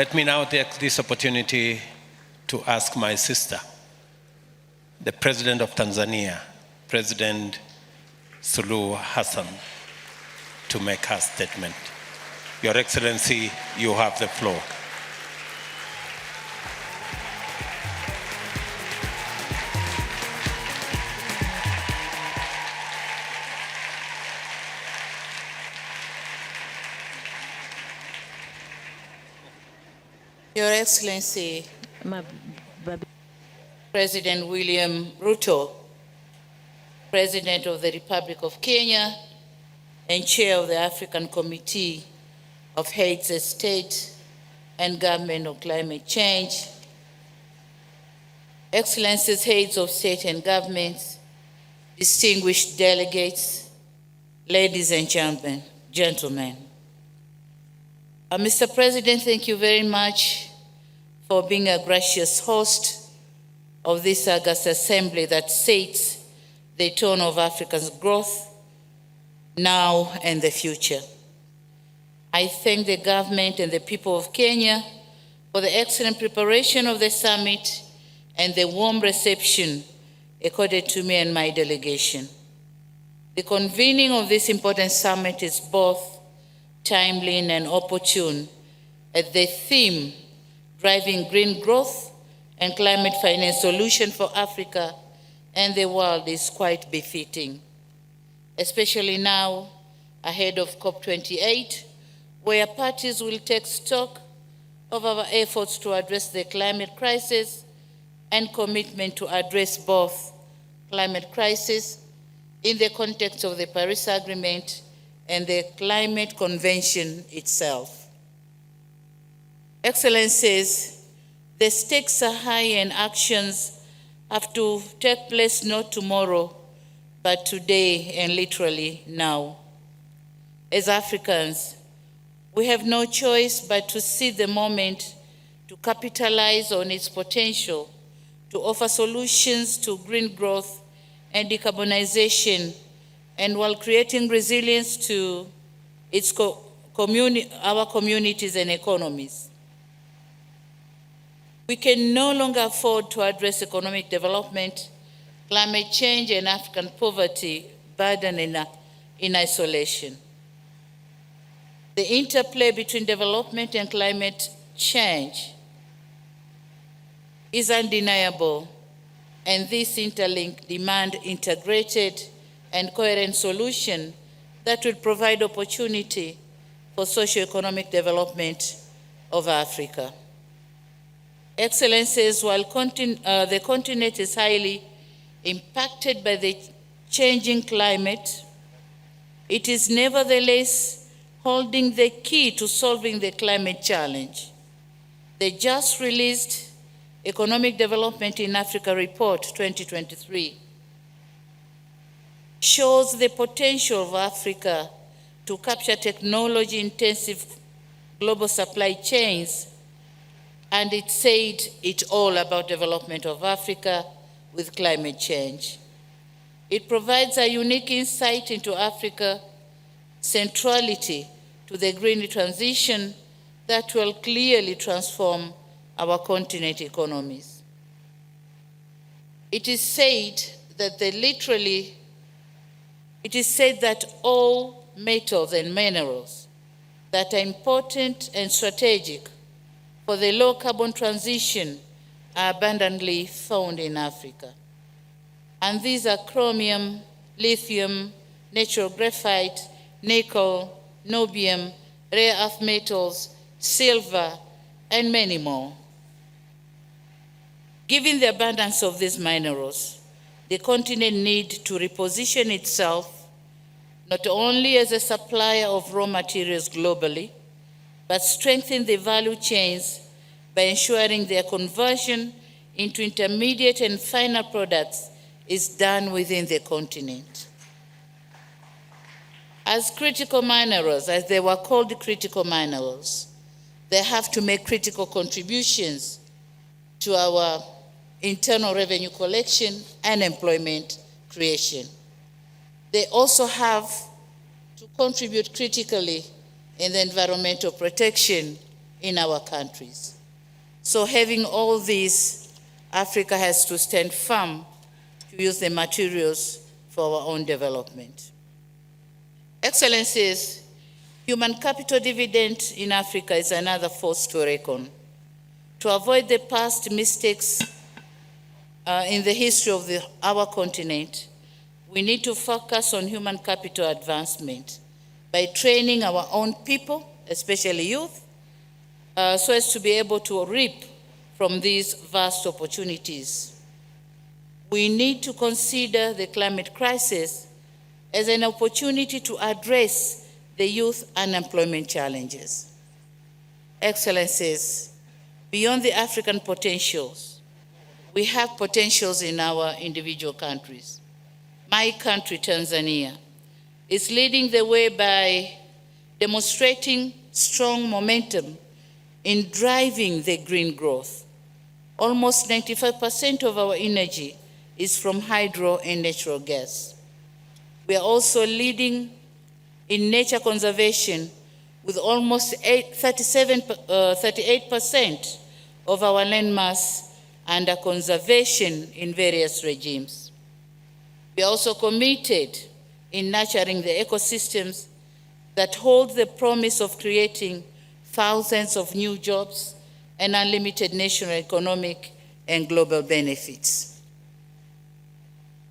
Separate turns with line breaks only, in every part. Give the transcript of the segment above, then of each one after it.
Let me now take this opportunity to ask my sister, the President of Tanzania, President Suluhu Hassan, to make her statement. Your Excellency, you have the floor.
Your Excellency, President William Ruto, President of the Republic of Kenya and Chair of the African Committee of Heads of State and Government on Climate Change, Excellencies, Heads of State and Governments, distinguished delegates, ladies and gentlemen. Mr. President, thank you very much for being a gracious host of this august assembly that sets the tone of Africa's growth now and the future. I thank the government and the people of Kenya for the excellent preparation of the summit and the warm reception accorded to me and my delegation. The convening of this important summit is both timely and opportune, as the theme, driving green growth and climate finance solution for Africa and the world, is quite befitting, especially now ahead of COP28, where parties will take stock of our efforts to address the climate crisis and commitment to address both climate crisis in the context of the Paris Agreement and the Climate Convention itself. Excellencies, the stakes are high and actions have to take place not tomorrow, but today and literally now. As Africans, we have no choice but to seize the moment to capitalize on its potential to offer solutions to green growth and decarbonization, and while creating resilience to our communities and economies. We can no longer afford to address economic development, climate change, and African poverty burden in isolation. The interplay between development and climate change is undeniable, and this interlink demand integrated and coherent solution that will provide opportunity for socio-economic development of Africa. Excellencies, while the continent is highly impacted by the changing climate, it is nevertheless holding the key to solving the climate challenge. The just released Economic Development in Africa Report 2023 shows the potential of Africa to capture technology-intensive global supply chains, and it said it all about development of Africa with climate change. It provides a unique insight into Africa's centrality to the green transition that will clearly transform our continent economies. It is said that all metals and minerals that are important and strategic for the low carbon transition are abundantly found in Africa. And these are chromium, lithium, natural graphite, nickel, niobium, rare earth metals, silver, and many more. Given the abundance of these minerals, the continent needs to reposition itself not only as a supplier of raw materials globally, but strengthen the value chains by ensuring their conversion into intermediate and final products is done within the continent. As critical minerals, as they were called critical minerals, they have to make critical contributions to our internal revenue collection and employment creation. They also have to contribute critically in the environmental protection in our countries. So having all these, Africa has to stand firm to use the materials for our own development. Excellencies, human capital dividend in Africa is another force to reckon. To avoid the past mistakes in the history of our continent, we need to focus on human capital advancement by training our own people, especially youth, so as to be able to reap from these vast opportunities. We need to consider the climate crisis as an opportunity to address the youth unemployment challenges. Excellencies, beyond the African potentials, we have potentials in our individual countries. My country, Tanzania, is leading the way by demonstrating strong momentum in driving the green growth. Almost 95% of our energy is from hydro and natural gas. We are also leading in nature conservation with almost 38% of our landmass under conservation in various regimes. We are also committed in nurturing the ecosystems that hold the promise of creating thousands of new jobs and unlimited national economic and global benefits.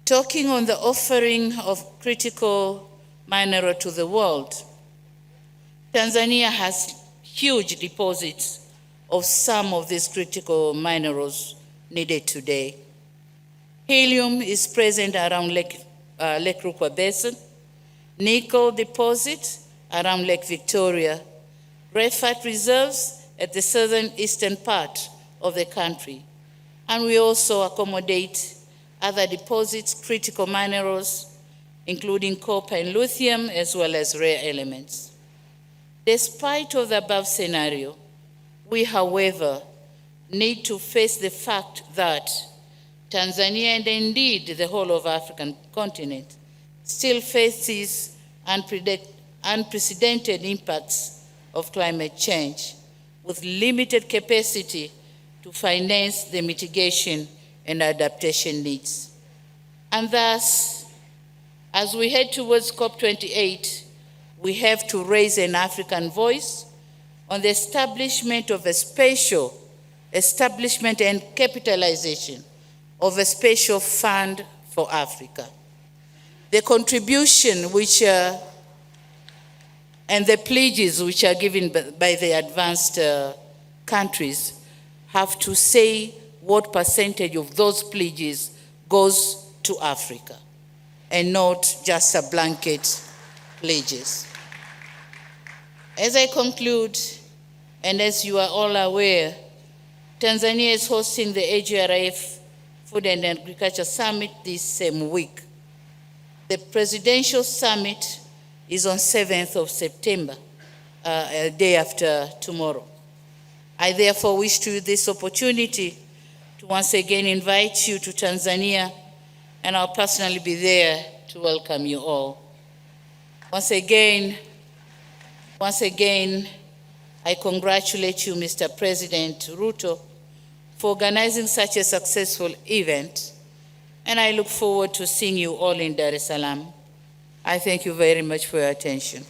Talking on the offering of critical mineral to the world, Tanzania has huge deposits of some of these critical minerals needed today. Helium is present around Lake Rukwa Basin, nickel deposit around Lake Victoria, graphite reserves at the southern eastern part of the country, and we also accommodate other deposits, critical minerals, including copper and lithium, as well as rare elements. Despite of the above scenario, we, however, need to face the fact that Tanzania, and indeed the whole of African continent, still faces unprecedented impacts of climate change, with limited capacity to finance the mitigation and adaptation needs. And thus, as we head towards COP28, we have to raise an African voice on the establishment and capitalization of a special fund for Africa. The contribution and the pledges which are given by the advanced countries have to say what percentage of those pledges goes to Africa, and not just a blanket pledges. As I conclude, and as you are all aware, Tanzania is hosting the AGRIF Food and Agriculture Summit this same week. The Presidential Summit is on 7th of September, a day after tomorrow. I therefore wish to use this opportunity to once again invite you to Tanzania, and I'll personally be there to welcome you all. Once again, I congratulate you, Mr. President Ruto, for organizing such a successful event, and I look forward to seeing you all in Dar es Salaam. I thank you very much for your attention.